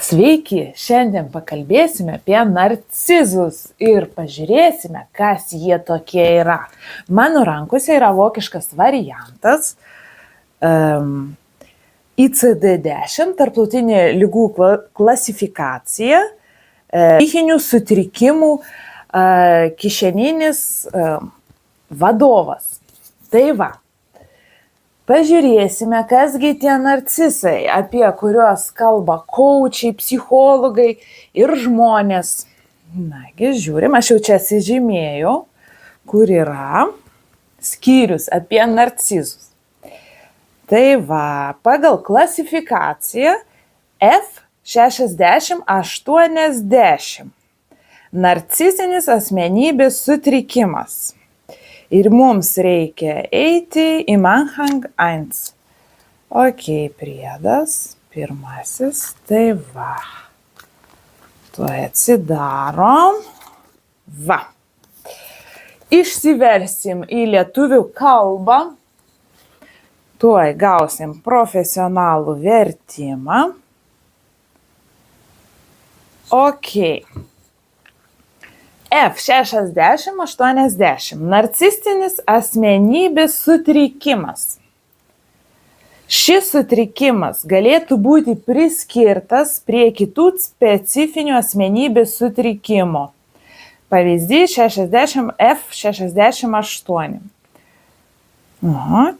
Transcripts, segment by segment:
Sveiki, šiandien pakalbėsime apie narcizus ir pažiūrėsime, kas jie tokie yra. Mano rankose yra vokiškas variantas ICD-10, tarptautinė ligų klasifikacija, psichinių sutrikimų kišeninis vadovas. Tai va. Pažiūrėsime, kasgi tie narcisai, apie kuriuos kalba kaučiai, psichologai ir žmonės. Nagi, žiūrim, aš jau čia atsižymėjau, kur yra skyrius apie narcizus. Tai va, pagal klasifikaciją F60-80. Narcisinis asmenybės sutrikimas. Ir mums reikia eiti į Manhang 1. Ok, priedas, pirmasis, tai va. Tuoj atsidarom. Va. Išsiversim į lietuvių kalbą. Tuoj gausim profesionalų vertimą. Ok. F60-80. Narcistinis asmenybės sutrikimas. Šis sutrikimas galėtų būti priskirtas prie kitų specifinių asmenybės sutrikimų. Pavyzdys F68.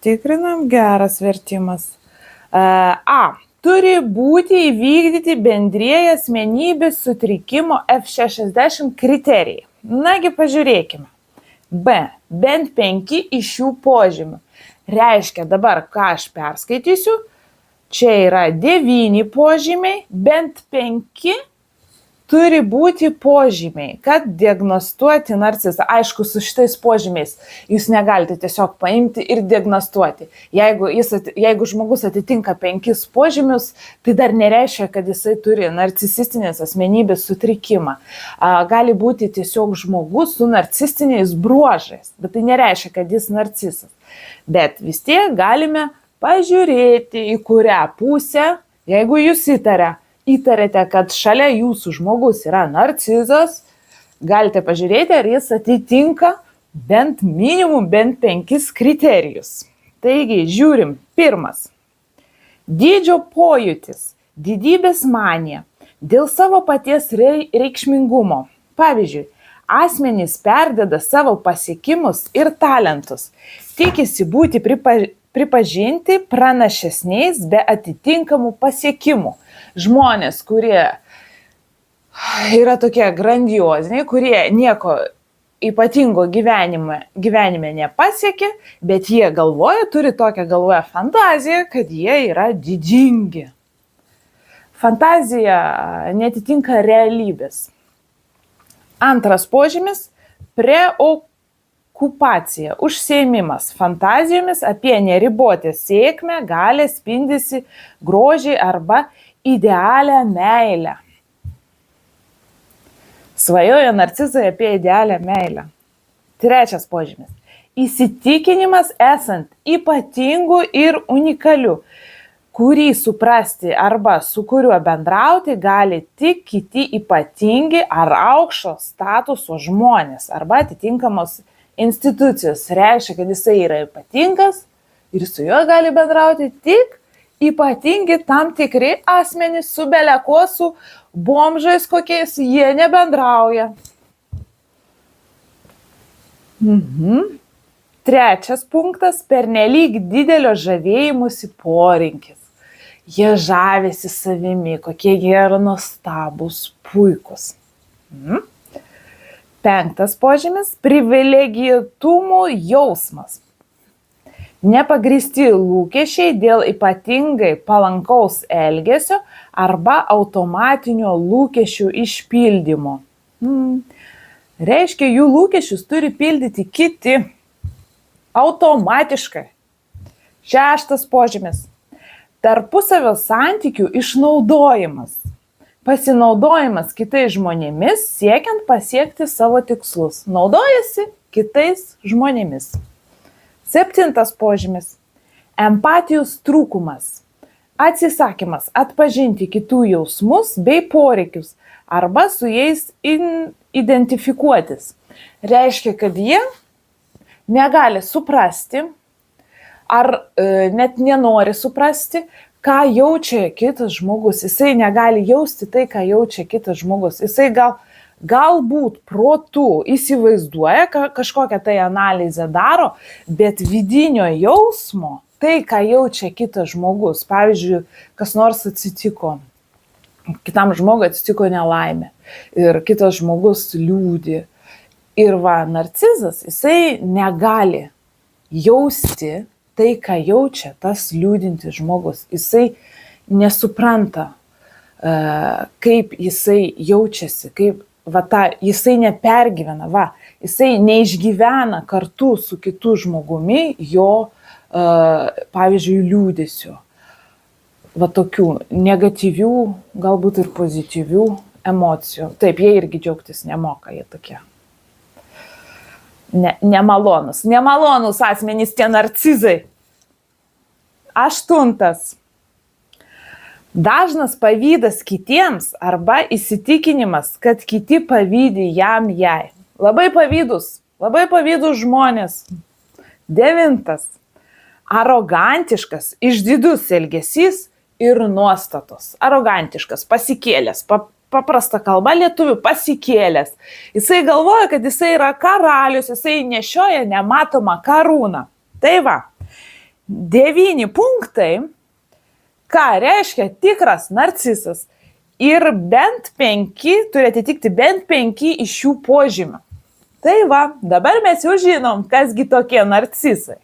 Tikrinam, geras vertimas. A. Turi būti įvykdyti bendrieji asmenybės sutrikimo F60 kriterijai. Nagi, pažiūrėkime. B. Bent 5 iš šių požymių. Reiškia dabar, ką aš perskaitysiu. Čia yra 9 požymiai, bent 5 turi būti požymiai, kad diagnozuoti narcisą. Aišku, su šitais požymiais jūs negalite tiesiog paimti ir diagnozuoti. Jeigu žmogus atitinka 5 požymius, tai dar nereiškia, kad jisai turi narcisistinės asmenybės sutrikimą. Gali būti tiesiog žmogus su narcisistiniais bruožais, bet tai nereiškia, kad jis narcisas. Bet vis tiek galime pažiūrėti, į kurią pusę, jeigu jūs įtarėte, kad šalia jūsų žmogus yra narcizas, galite pažiūrėti, ar jis atitinka bent 5 kriterijus. Taigi, žiūrim. Pirmas. Dydžio pojūtis, didybės manija, dėl savo paties reikšmingumo. Pavyzdžiui, asmenys perdeda savo pasiekimus ir talentus, tikisi būti pripažinti pranašesniais be atitinkamų pasiekimų. Žmonės, kurie yra tokie grandioziniai, kurie nieko ypatingo gyvenime nepasiekė, bet jie turi tokią galvoje fantaziją, kad jie yra didingi. Fantazija netitinka realybės. Antras požymis – preokupacija, užsiėmimas fantazijomis apie neribotą sėkmę, galią, spindesį, grožį arba idealią meilę. Svajoja narcizai apie idealią meilę. Trečias požymis. Įsitikinimas esant ypatingu ir unikaliu, kurį suprasti arba su kuriuo bendrauti gali tik kiti ypatingi ar aukšto statuso žmonės arba atitinkamos institucijos. Reiškia, kad jisai yra ypatingas ir su juo gali bendrauti tik ypatingi tam tikri asmenys, su beleko, su bomžais kokiais jie nebendrauja. Trečias punktas – pernelyg didelio žavėjimusi polinkis. Jie žavėsi savimi, kokie jie yra nuostabūs, puikus. Penktas požymis – privilegijatumo jausmas. Nepagrįsti lūkesčiai dėl ypatingai palankaus elgesio arba automatinio lūkesčių išpildymo. Reiškia, jų lūkesčius turi pildyti kiti automatiškai. Šeštas požymis. Tarpusavio santykių išnaudojimas. Pasinaudojimas kitais žmonėmis siekiant pasiekti savo tikslus. Naudojasi kitais žmonėmis. Septintas požymis. Empatijos trūkumas. Atsisakymas atpažinti kitų jausmus bei poreikius arba su jais identifikuotis. Reiškia, kad jie negali suprasti ar net nenori suprasti, ką jaučia kitas žmogus. Jisai negali jausti tai, ką jaučia kitas žmogus. Jisai galbūt protu įsivaizduoja, kažkokią tai analizę daro, bet vidinio jausmo, tai, ką jaučia kitas žmogus, pavyzdžiui, kas nors atsitiko, kitam žmogui atsitiko nelaimė ir kitas žmogus liūdi. Ir narcizas, jisai negali jausti tai, ką jaučia tas liūdintis žmogus. Jisai nesupranta, kaip jisai jaučiasi, kaip jisai nepergyvena, jisai neišgyvena kartu su kitu žmogumi jo, pavyzdžiui, liūdesio. Tokių negatyvių, galbūt ir pozityvių emocijų. Taip, jie irgi džiaugtis nemoka, jie tokie. Nemalonus asmenys tie narcizai. 8. Dažnas pavydas kitiems arba įsitikinimas, kad kiti pavydi jam jai. Labai pavydus žmonės. 9. Arogantiškas, išdidus elgesys ir nuostatos. Arogantiškas, pasikėlęs, paprasta kalba lietuvių, pasikėlęs. Jisai galvoja, kad jisai yra karalius, jisai nešioja nematomą karūną. Tai 9 punktai, ką reiškia tikras narcisas. Ir turi atitikti bent 5 iš šių požymių. Tai dabar mes jau žinom, kasgi tokie narcisai.